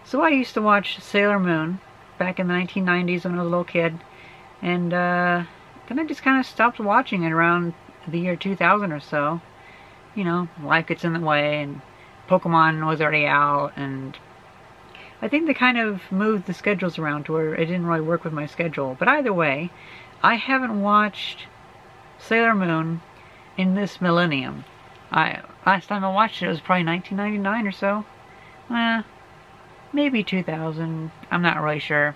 So I used to watch Sailor Moon back in the 1990s when I was a little kid, and then I just kind of stopped watching it around the year 2000 or so. You know, life gets in the way, and Pokemon was already out, and I think they kind of moved the schedules around to where it didn't really work with my schedule. But either way, I haven't watched Sailor Moon in this millennium. Last time I watched it was probably 1999 or so. Maybe 2000. I'm not really sure.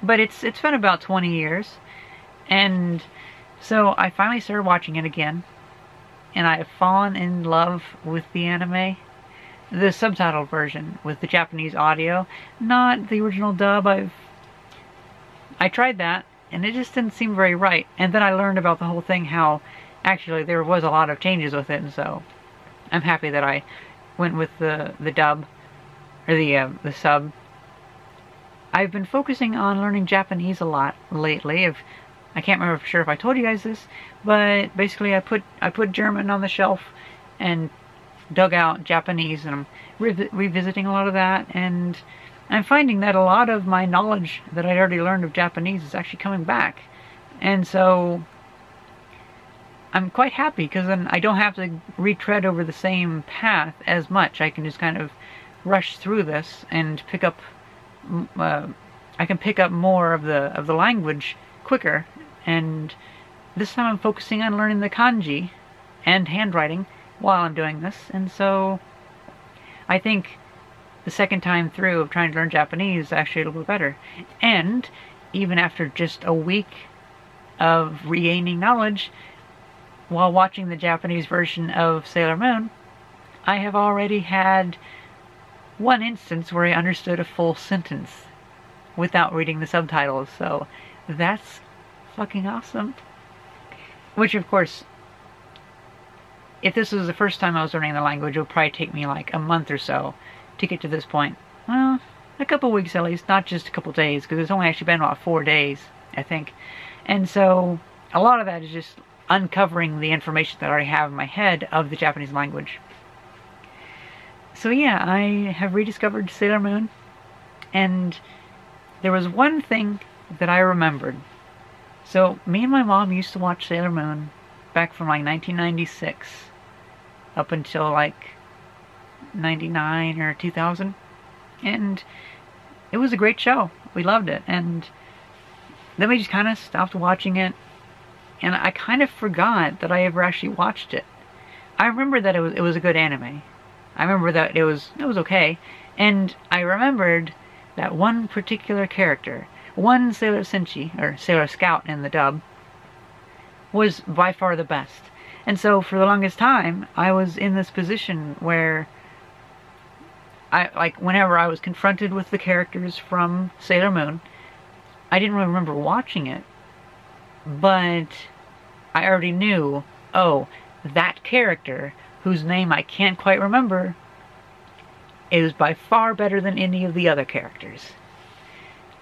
But it's been about 20 years. And so I finally started watching it again. And I have fallen in love with the anime. The subtitled version with the Japanese audio, not the original dub. I tried that, and it just didn't seem very right. And then I learned about the whole thing, how actually there was a lot of changes with it, and so I'm happy that I went with the dub, or the sub. I've been focusing on learning Japanese a lot lately. I can't remember for sure if I told you guys this, but basically I put German on the shelf and dug out Japanese, and I'm revisiting a lot of that, and I'm finding that a lot of my knowledge that I'd already learned of Japanese is actually coming back. And so I'm quite happy, because then I don't have to retread over the same path as much. I can just kind of rush through this and pick up I can pick up more of the language quicker. And this time I'm focusing on learning the kanji and handwriting while I'm doing this, and so I think the second time through of trying to learn Japanese is actually a little bit better. And even after just a week of regaining knowledge while watching the Japanese version of Sailor Moon, I have already had one instance where I understood a full sentence without reading the subtitles, so that's fucking awesome. Which, of course, if this was the first time I was learning the language, it would probably take me like a month or so to get to this point. Well, a couple weeks at least, not just a couple days, because it's only actually been about 4 days, I think. And so a lot of that is just uncovering the information that I already have in my head of the Japanese language. So yeah, I have rediscovered Sailor Moon, and there was one thing that I remembered. So me and my mom used to watch Sailor Moon back from like 1996 up until like 99 or 2000, and it was a great show. We loved it, and then we just kind of stopped watching it, and I kind of forgot that I ever actually watched it. I remember that it was a good anime. I remember that it was okay, and I remembered that one particular character, one Sailor Senshi, or Sailor Scout in the dub, was by far the best. And so for the longest time, I was in this position where whenever I was confronted with the characters from Sailor Moon, I didn't really remember watching it, but I already knew, oh, that character, whose name I can't quite remember, is by far better than any of the other characters.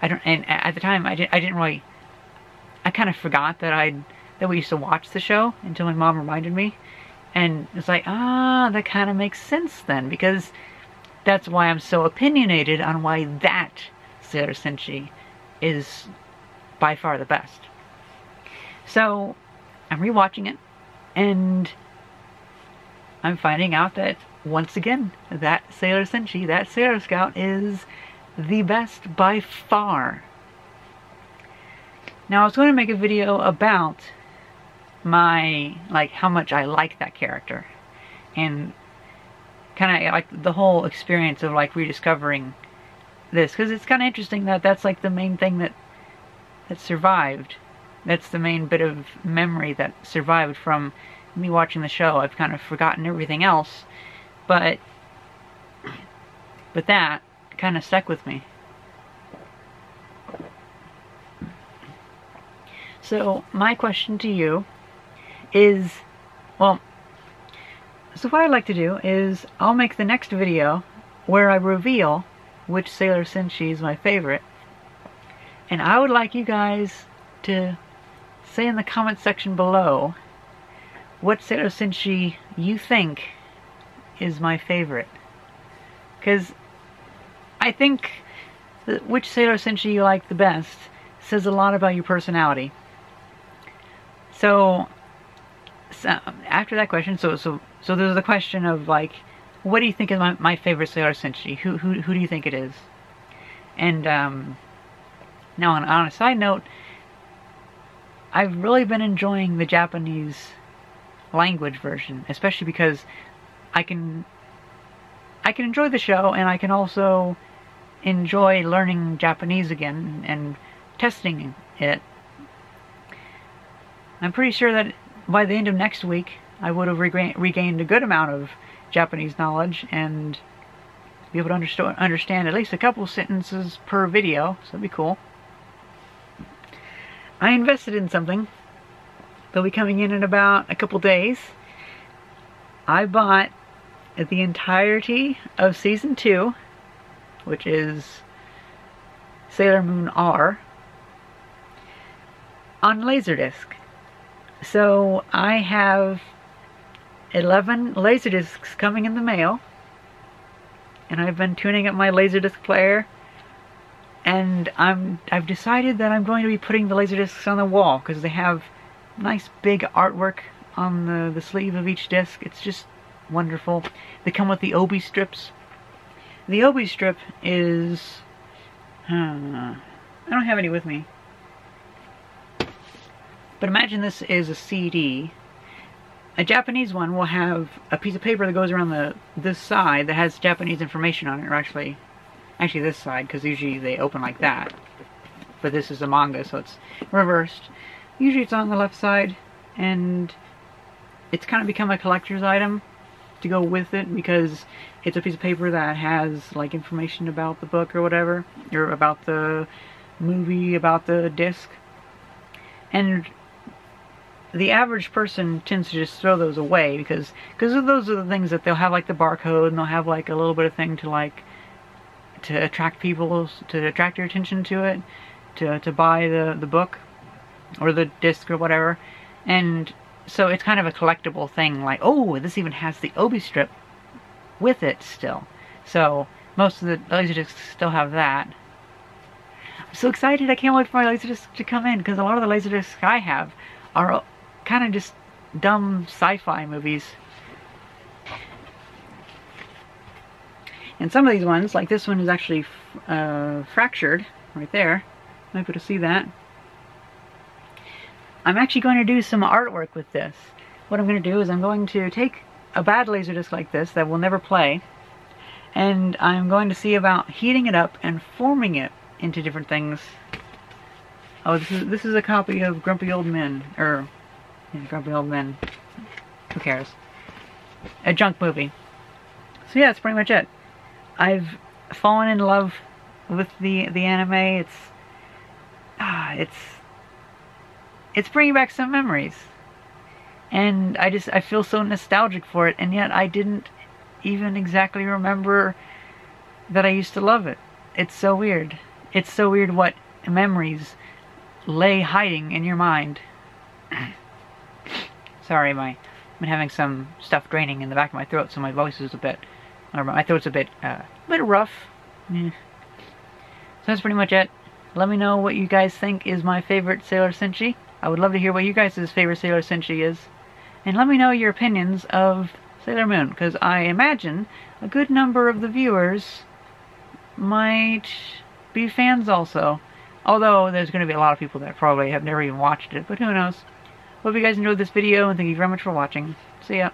And at the time, I didn't really, I kind of forgot that we used to watch the show until my mom reminded me, and it's like, that kind of makes sense then, because that's why I'm so opinionated on why that Sailor Senshi is by far the best. So I'm rewatching it, and I'm finding out that once again, that Sailor Senshi, that Sailor Scout, is the best by far. Now I was going to make a video about my, how much I like that character, and kind of like the whole experience of rediscovering this, because it's kind of interesting that that's like the main thing that survived. That's the main bit of memory that survived from me watching the show. I've kind of forgotten everything else, but that kind of stuck with me. So my question to you is, well, so what I'd like to do is I'll make the next video where I reveal which Sailor Senshi is my favorite, and I would like you guys to say in the comment section below what Sailor Senshi you think is my favorite, because I think which Sailor Senshi you like the best says a lot about your personality. So after that question, so there's the question of like, what do you think is my favorite Sailor Senshi? Who do you think it is? And now on a side note, I've really been enjoying the Japanese language version, especially because I can enjoy the show, and I can also enjoy learning Japanese again and testing it. I'm pretty sure that by the end of next week I would have regained a good amount of Japanese knowledge and be able to understand at least a couple sentences per video, so that'd be cool. I invested in something. They'll be coming in about a couple days. I bought the entirety of Season 2, which is Sailor Moon R, on Laserdisc. So I have 11 Laserdiscs coming in the mail, and I've been tuning up my Laserdisc player, and I've decided that I'm going to be putting the Laserdiscs on the wall because they have nice big artwork on the sleeve of each disc. It's just wonderful. They come with the Obi strips. The Obi strip is... I don't have any with me. But imagine this is a CD. A Japanese one will have a piece of paper that goes around this side that has Japanese information on it, or actually this side, because usually they open like that. But this is a manga, so it's reversed. Usually it's on the left side, and it's kind of become a collector's item to go with it, because it's a piece of paper that has like information about the book or whatever, or about the movie, about the disc. And the average person tends to just throw those away because those are the things that they'll have, like the barcode, and they'll have like a little bit of thing to attract your attention to it, to buy the book or the disc or whatever. And so it's kind of a collectible thing, like, oh, this even has the Obi strip with it still. So most of the Laserdiscs still have that. I'm so excited, I can't wait for my Laserdisc to come in, because a lot of the Laserdiscs I have are kind of just dumb sci-fi movies. And some of these ones, like this one, is actually fractured right there. You might be able to see that. I'm actually going to do some artwork with this. What I'm going to do is I'm going to take a bad Laserdisc like this that will never play, and I'm going to see about heating it up and forming it into different things. Oh, this is a copy of Grumpy Old Men, or yeah, Grumpy Old Men. Who cares? A junk movie. So yeah, that's pretty much it. I've fallen in love with the anime. It's bringing back some memories, and I feel so nostalgic for it, and yet I didn't even exactly remember that I used to love it. It's so weird. It's so weird what memories lay hiding in your mind. Sorry, I've been having some stuff draining in the back of my throat, so my voice is my throat's a bit rough. Yeah. So that's pretty much it. Let me know what you guys think is my favorite Sailor Senshi. I would love to hear what you guys' favorite Sailor Senshi is. And let me know your opinions of Sailor Moon, because I imagine a good number of the viewers might be fans also. Although there's going to be a lot of people that probably have never even watched it, but who knows. Hope you guys enjoyed this video, and thank you very much for watching. See ya.